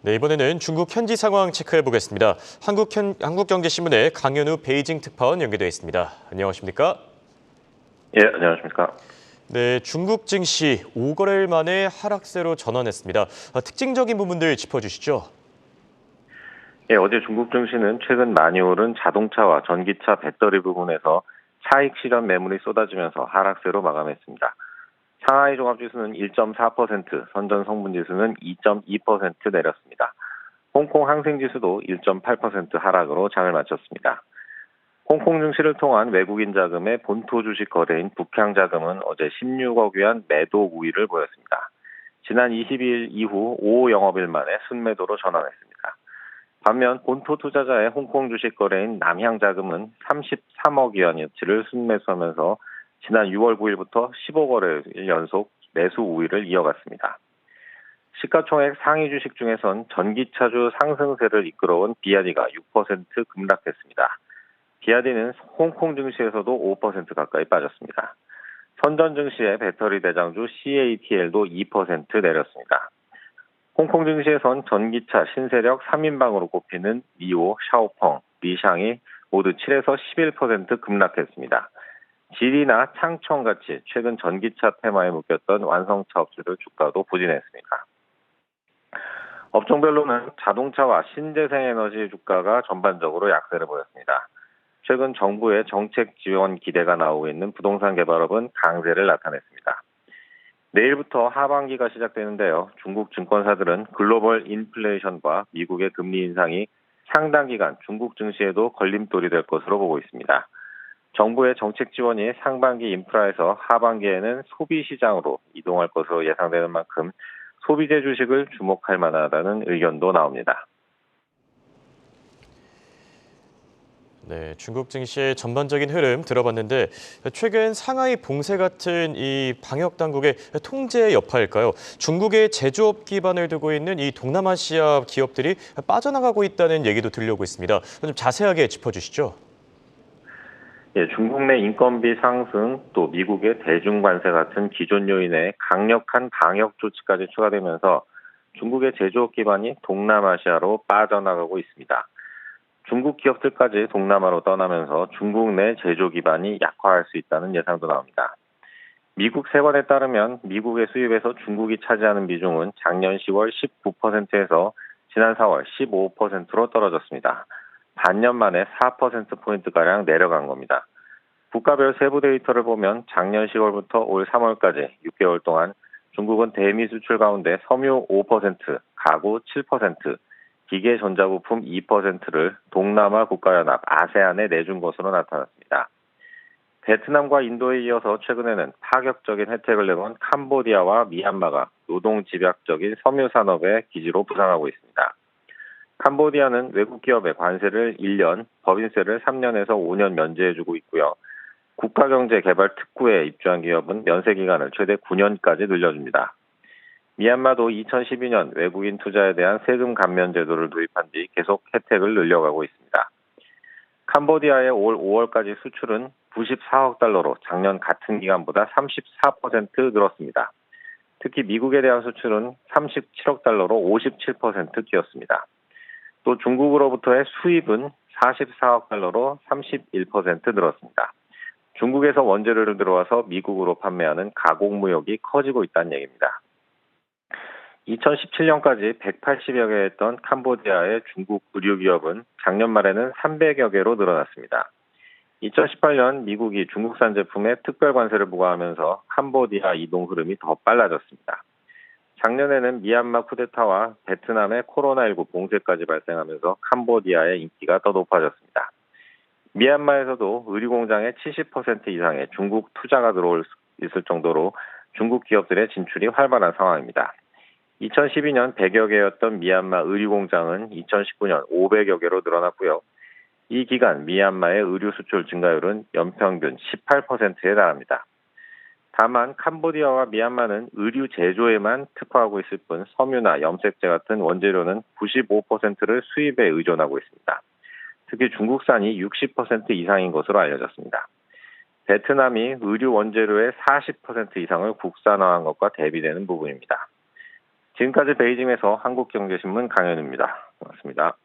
네, 이번에는 중국 현지 상황 체크해 보겠습니다. 한국경제신문의 강현우 베이징 특파원 연결되어 있습니다. 안녕하십니까? 예, 안녕하십니까. 네, 중국 증시 5거래일 만에 하락세로 전환했습니다. 특징적인 부분들 짚어주시죠. 예, 어제 중국 증시는 최근 많이 오른 자동차와 전기차 배터리 부분에서 차익 실현 매물이 쏟아지면서 하락세로 마감했습니다. 상하이 종합지수는 1.4%, 선전 성분지수는 2.2% 내렸습니다. 홍콩 항생지수도 1.8% 하락으로 장을 마쳤습니다. 홍콩 증시를 통한 외국인 자금의 본토 주식 거래인 북향자금은 어제 16억 위안 매도 우위를 보였습니다. 지난 22일 이후 5 영업일 만에 순매도로 전환했습니다. 반면 본토 투자자의 홍콩 주식 거래인 남향자금은 33억 위안어치를 순매수하면서 지난 6월 9일부터 15거래일 연속 매수 우위를 이어갔습니다. 시가총액 상위 주식 중에선 전기차주 상승세를 이끌어온 비아디가 6% 급락했습니다. 비아디는 홍콩 증시에서도 5% 가까이 빠졌습니다. 선전 증시의 배터리 대장주 CATL도 2% 내렸습니다. 홍콩 증시에선 전기차 신세력 3인방으로 꼽히는 니오, 샤오펑, 리샹이 모두 7에서 11% 급락했습니다. 지리나 창청같이 최근 전기차 테마에 묶였던 완성차 업체들 주가도 부진했습니다. 업종별로는 자동차와 신재생에너지 주가가 전반적으로 약세를 보였습니다. 최근 정부의 정책 지원 기대가 나오고 있는 부동산 개발업은 강세를 나타냈습니다. 내일부터 하반기가 시작되는데요. 중국 증권사들은 글로벌 인플레이션과 미국의 금리 인상이 상당 기간 중국 증시에도 걸림돌이 될 것으로 보고 있습니다. 정부의 정책 지원이 상반기 인프라에서 하반기에는 소비 시장으로 이동할 것으로 예상되는 만큼 소비재 주식을 주목할 만하다는 의견도 나옵니다. 네, 중국 증시의 전반적인 흐름 들어봤는데 최근 상하이 봉쇄 같은 이 방역 당국의 통제 여파일까요? 중국의 제조업 기반을 두고 있는 이 동남아시아 기업들이 빠져나가고 있다는 얘기도 들려오고 있습니다. 좀 자세하게 짚어주시죠. 예, 중국 내 인건비 상승, 또 미국의 대중 관세 같은 기존 요인에 강력한 방역 조치까지 추가되면서 중국의 제조업 기반이 동남아시아로 빠져나가고 있습니다. 중국 기업들까지 동남아로 떠나면서 중국 내 제조 기반이 약화할 수 있다는 예상도 나옵니다. 미국 세관에 따르면 미국의 수입에서 중국이 차지하는 비중은 작년 10월 19%에서 지난 4월 15%로 떨어졌습니다. 반년 만에 4%포인트가량 내려간 겁니다. 국가별 세부 데이터를 보면 작년 10월부터 올 3월까지 6개월 동안 중국은 대미 수출 가운데 섬유 5%, 가구 7%, 기계 전자부품 2%를 동남아 국가연합 아세안에 내준 것으로 나타났습니다. 베트남과 인도에 이어서 최근에는 파격적인 혜택을 내건 캄보디아와 미얀마가 노동 집약적인 섬유 산업의 기지로 부상하고 있습니다. 캄보디아는 외국 기업의 관세를 1년, 법인세를 3년에서 5년 면제해주고 있고요. 국가경제개발 특구에 입주한 기업은 면세 기간을 최대 9년까지 늘려줍니다. 미얀마도 2012년 외국인 투자에 대한 세금 감면 제도를 도입한 뒤 계속 혜택을 늘려가고 있습니다. 캄보디아의 올 5월까지 수출은 94억 달러로 작년 같은 기간보다 34% 늘었습니다. 특히 미국에 대한 수출은 37억 달러로 57% 뛰었습니다. 또 중국으로부터의 수입은 44억 달러로 31% 늘었습니다. 중국에서 원재료를 들어와서 미국으로 판매하는 가공무역이 커지고 있다는 얘기입니다. 2017년까지 180여 개 했던 캄보디아의 중국 의류기업은 작년 말에는 300여 개로 늘어났습니다. 2018년 미국이 중국산 제품에 특별 관세를 부과하면서 캄보디아 이동 흐름이 더 빨라졌습니다. 작년에는 미얀마 쿠데타와 베트남의 코로나19 봉쇄까지 발생하면서 캄보디아의 인기가 더 높아졌습니다. 미얀마에서도 의류공장의 70% 이상의 중국 투자가 들어올 수 있을 정도로 중국 기업들의 진출이 활발한 상황입니다. 2012년 100여 개였던 미얀마 의류공장은 2019년 500여 개로 늘어났고요. 이 기간 미얀마의 의류 수출 증가율은 연평균 18%에 달합니다. 다만 캄보디아와 미얀마는 의류 제조에만 특화하고 있을 뿐 섬유나 염색제 같은 원재료는 95%를 수입에 의존하고 있습니다. 특히 중국산이 60% 이상인 것으로 알려졌습니다. 베트남이 의류 원재료의 40% 이상을 국산화한 것과 대비되는 부분입니다. 지금까지 베이징에서 한국경제신문 강현우입니다. 고맙습니다.